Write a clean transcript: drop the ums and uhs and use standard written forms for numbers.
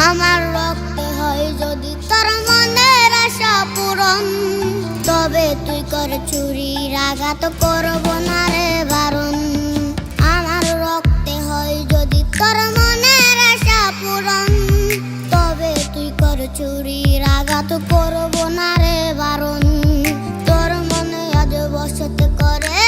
আমার রক্তে হয় যদি তোর মনের আশা পূরণ, তবে তুই কর চুরি, আঘাত করব না রে বারণ। আমার রক্তে হয় যদি তোর মনের আশা পূরণ, তবে তুই কর চুরি, আঘাত করব না রে বারণ। তোর মনে আজ বসতে করে